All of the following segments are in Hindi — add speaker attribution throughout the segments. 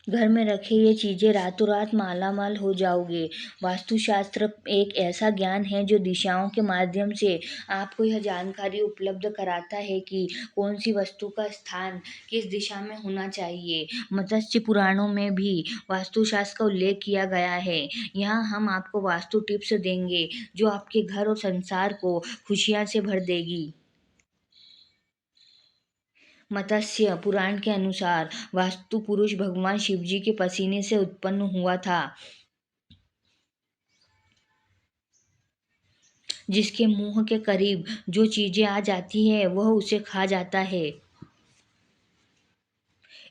Speaker 1: घर में रखे ये चीज़ें रातों रात मालामाल हो जाओगे। वास्तुशास्त्र एक ऐसा ज्ञान है जो दिशाओं के माध्यम से आपको यह जानकारी उपलब्ध कराता है कि कौन सी वस्तु का स्थान किस दिशा में होना चाहिए। मत्स्य पुराणों में भी वास्तुशास्त्र का उल्लेख किया गया है। यहाँ हम आपको वास्तु टिप्स देंगे जो आपके घर और संसार को खुशियाँ से भर देगी। मत्स्य पुराण के अनुसार वास्तु पुरुष भगवान शिवजी के पसीने से उत्पन्न हुआ था, जिसके मुंह के करीब जो चीजें आ जाती है वह उसे खा जाता है।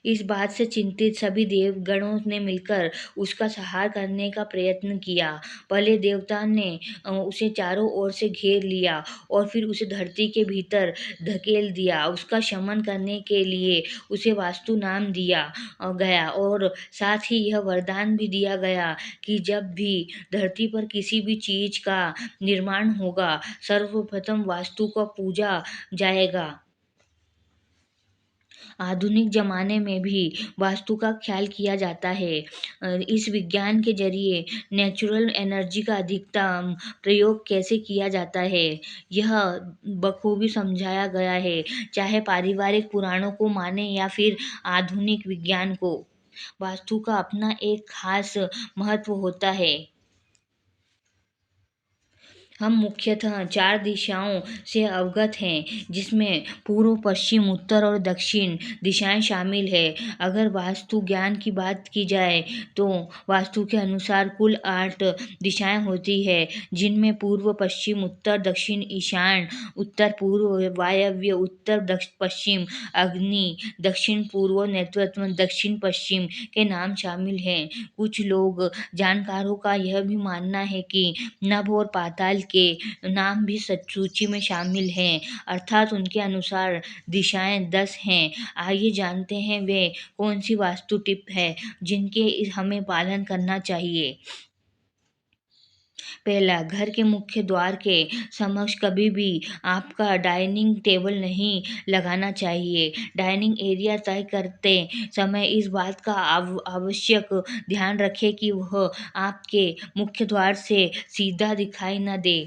Speaker 1: इस बात से चिंतित सभी देवगणों ने मिलकर उसका संहार करने का प्रयत्न किया। पहले देवता ने उसे चारों ओर से घेर लिया और फिर उसे धरती के भीतर धकेल दिया। उसका शमन करने के लिए उसे वास्तु नाम दिया गया और साथ ही यह वरदान भी दिया गया कि जब भी धरती पर किसी भी चीज का निर्माण होगा, सर्वप्रथम वास्तु का पूजा जाएगा। आधुनिक ज़माने में भी वास्तु का ख्याल किया जाता है। इस विज्ञान के ज़रिए नेचुरल एनर्जी का अधिकतम प्रयोग कैसे किया जाता है, यह बखूबी समझाया गया है, चाहे पारिवारिक पुराणों को माने या फिर आधुनिक विज्ञान को। वास्तु का अपना एक खास महत्व होता है। हम मुख्यतः 4 दिशाओं से अवगत हैं, जिसमें पूर्व, पश्चिम, उत्तर और दक्षिण दिशाएं शामिल हैं। अगर वास्तु ज्ञान की बात की जाए तो वास्तु के अनुसार कुल 8 दिशाएं होती हैं, जिनमें पूर्व, पश्चिम, उत्तर, दक्षिण, ईशान, उत्तर पूर्व, वायव्य, उत्तर पश्चिम, अग्नि, दक्षिण पूर्व, नेतृत्व, दक्षिण पश्चिम के नाम शामिल हैं। कुछ लोग जानकारों का यह भी मानना है कि नभ और पाताल के नाम भी सूची में शामिल हैं, अर्थात उनके अनुसार दिशाएं 10 हैं। आइए जानते हैं वे कौन सी वास्तु टिप है जिनके हमें पालन करना चाहिए। पहला, घर के मुख्य द्वार के समक्ष कभी भी आपका डाइनिंग टेबल नहीं लगाना चाहिए। डाइनिंग एरिया तय करते समय इस बात का आवश्यक ध्यान रखें कि वह आपके मुख्य द्वार से सीधा दिखाई न दे।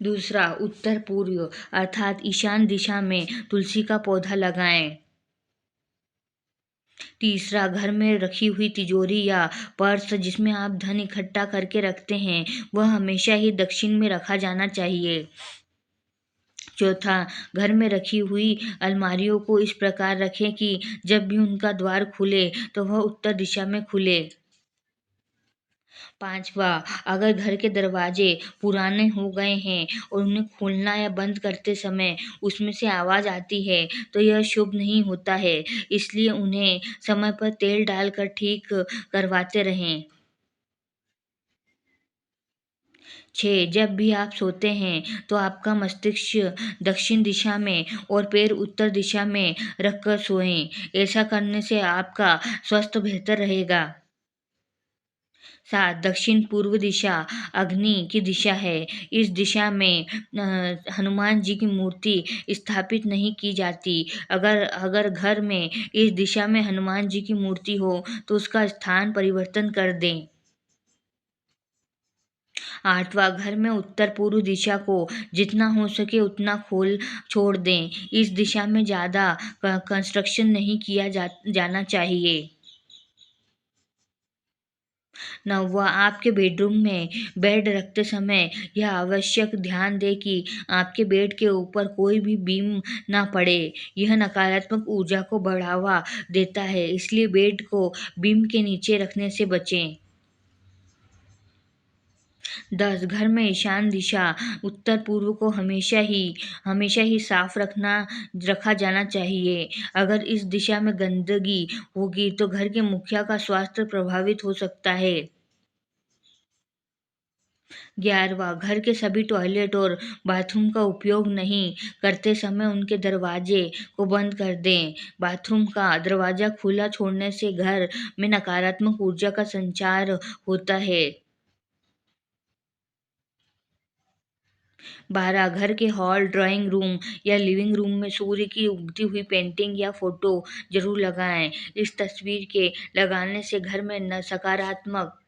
Speaker 1: दूसरा, उत्तर पूर्व अर्थात ईशान दिशा में तुलसी का पौधा लगाएं। तीसरा, घर में रखी हुई तिजोरी या पर्स जिसमें आप धन इकट्ठा करके रखते हैं, वह हमेशा ही दक्षिण में रखा जाना चाहिए। चौथा, घर में रखी हुई अलमारियों को इस प्रकार रखें कि जब भी उनका द्वार खुले तो वह उत्तर दिशा में खुले। पांचवा, अगर घर के दरवाजे पुराने हो गए हैं और उन्हें खोलना या बंद करते समय उसमें से आवाज़ आती है तो यह शुभ नहीं होता है, इसलिए उन्हें समय पर तेल डालकर ठीक करवाते रहें। 6, जब भी आप सोते हैं तो आपका मस्तिष्क दक्षिण दिशा में और पैर उत्तर दिशा में रखकर सोएं। ऐसा करने से आपका स्वास्थ्य बेहतर रहेगा। 7, दक्षिण पूर्व दिशा अग्नि की दिशा है। इस दिशा में हनुमान जी की मूर्ति स्थापित नहीं की जाती। अगर अगर घर में इस दिशा में हनुमान जी की मूर्ति हो तो उसका स्थान परिवर्तन कर दें। 8वां, घर में उत्तर पूर्व दिशा को जितना हो सके उतना खोल छोड़ दें। इस दिशा में ज़्यादा कंस्ट्रक्शन नहीं किया जाना चाहिए। 9वां, आपके बेडरूम में बेड रखते समय यह आवश्यक ध्यान दें कि आपके बेड के ऊपर कोई भी बीम ना पड़े। यह नकारात्मक ऊर्जा को बढ़ावा देता है, इसलिए बेड को बीम के नीचे रखने से बचें। 10, घर में ईशान दिशा उत्तर पूर्व को हमेशा ही साफ रखा जाना चाहिए। अगर इस दिशा में गंदगी होगी तो घर के मुखिया का स्वास्थ्य प्रभावित हो सकता है। 11वां, घर के सभी टॉयलेट और बाथरूम का उपयोग नहीं करते समय उनके दरवाजे को बंद कर दें। बाथरूम का दरवाजा खुला छोड़ने से घर में नकारात्मक ऊर्जा का संचार होता है। 12 घर के हॉल, ड्राइंग रूम या लिविंग रूम में सूर्य की उगती हुई पेंटिंग या फोटो जरूर लगाएं। इस तस्वीर के लगाने से घर में न सकारात्मक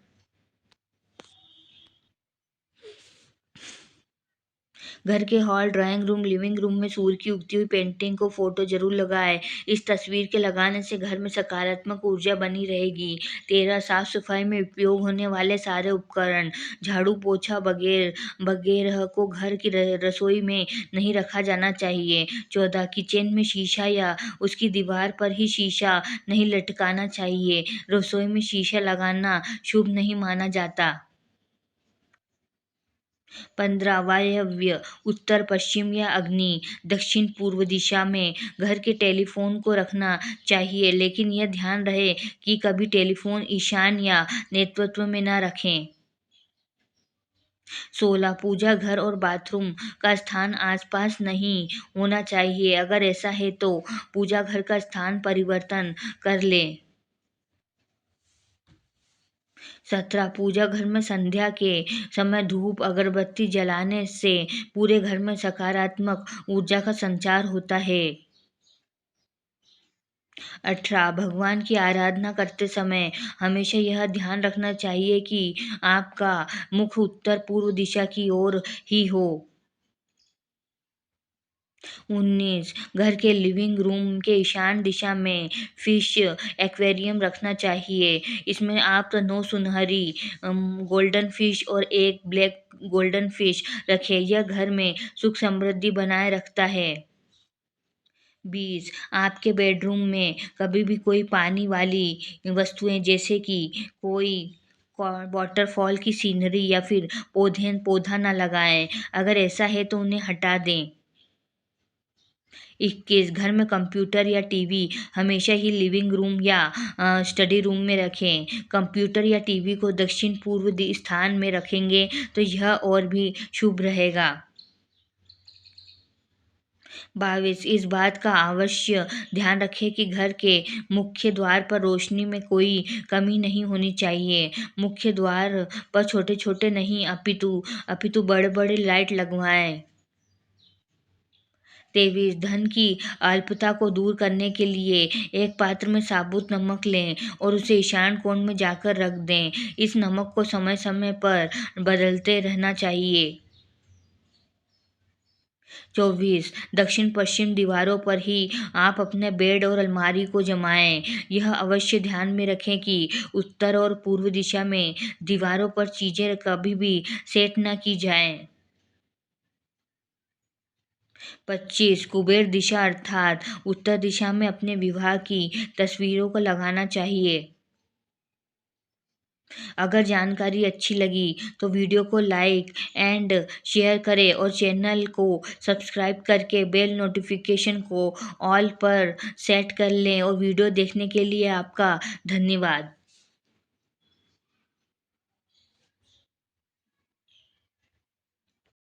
Speaker 1: घर के hall, drawing room, living room में सूर्य की उगती हुई पेंटिंग को फोटो जरूर लगाएं। इस तस्वीर के लगाने से घर में सकारात्मक ऊर्जा बनी रहेगी। 13 साफ सफाई में उपयोग होने वाले सारे उपकरण, झाड़ू, पोछा वगैरह वगैरह को घर की रसोई में नहीं रखा जाना चाहिए। 14 किचन में शीशा या उसकी दीवार पर ही शीशा नहीं लटकाना चाहिए। रसोई में शीशा लगाना शुभ नहीं माना जाता। 15 वायव्य, उत्तर पश्चिम या अग्नि दक्षिण पूर्व दिशा में घर के टेलीफोन को रखना चाहिए, लेकिन यह ध्यान रहे कि कभी टेलीफोन ईशान या नेतृत्व में न रखें। 16 पूजा घर और बाथरूम का स्थान आसपास नहीं होना चाहिए। अगर ऐसा है तो पूजा घर का स्थान परिवर्तन कर लें। 17 पूजा घर में संध्या के समय धूप अगरबत्ती जलाने से पूरे घर में सकारात्मक ऊर्जा का संचार होता है। 18 भगवान की आराधना करते समय हमेशा यह ध्यान रखना चाहिए कि आपका मुख उत्तर पूर्व दिशा की ओर ही हो। 19 घर के लिविंग रूम के ईशान दिशा में फिश एक्वेरियम रखना चाहिए। इसमें आप 9 सुनहरी गोल्डन फिश और एक ब्लैक गोल्डन फिश रखें। यह घर में सुख समृद्धि बनाए रखता है। 20 आपके बेडरूम में कभी भी कोई पानी वाली वस्तुएं जैसे कि कोई वाटरफॉल की सीनरी या फिर पौधा ना लगाएं। अगर ऐसा है तो उन्हें हटा दें। 21 घर में कंप्यूटर या टीवी हमेशा ही लिविंग रूम या स्टडी रूम में रखें। कंप्यूटर या टीवी को दक्षिण पूर्व स्थान में रखेंगे तो यह और भी शुभ रहेगा। 22 इस बात का अवश्य ध्यान रखें कि घर के मुख्य द्वार पर रोशनी में कोई कमी नहीं होनी चाहिए। मुख्य द्वार पर छोटे छोटे नहीं अपितु बड़े बड़े लाइट लगवाएं। 23 धन की अल्पता को दूर करने के लिए एक पात्र में साबुत नमक लें और उसे ईशान कोण में जाकर रख दें। इस नमक को समय समय पर बदलते रहना चाहिए। 24 दक्षिण पश्चिम दीवारों पर ही आप अपने बेड और अलमारी को जमाएं। यह अवश्य ध्यान में रखें कि उत्तर और पूर्व दिशा में दीवारों पर चीजें कभी भी सेट न की जाएं। 25 कुबेर दिशा अर्थात उत्तर दिशा में अपने विवाह की तस्वीरों को लगाना चाहिए। अगर जानकारी अच्छी लगी तो वीडियो को लाइक एंड शेयर करें और चैनल को सब्सक्राइब करके बेल नोटिफिकेशन को ऑल पर सेट कर लें। और वीडियो देखने के लिए आपका धन्यवाद।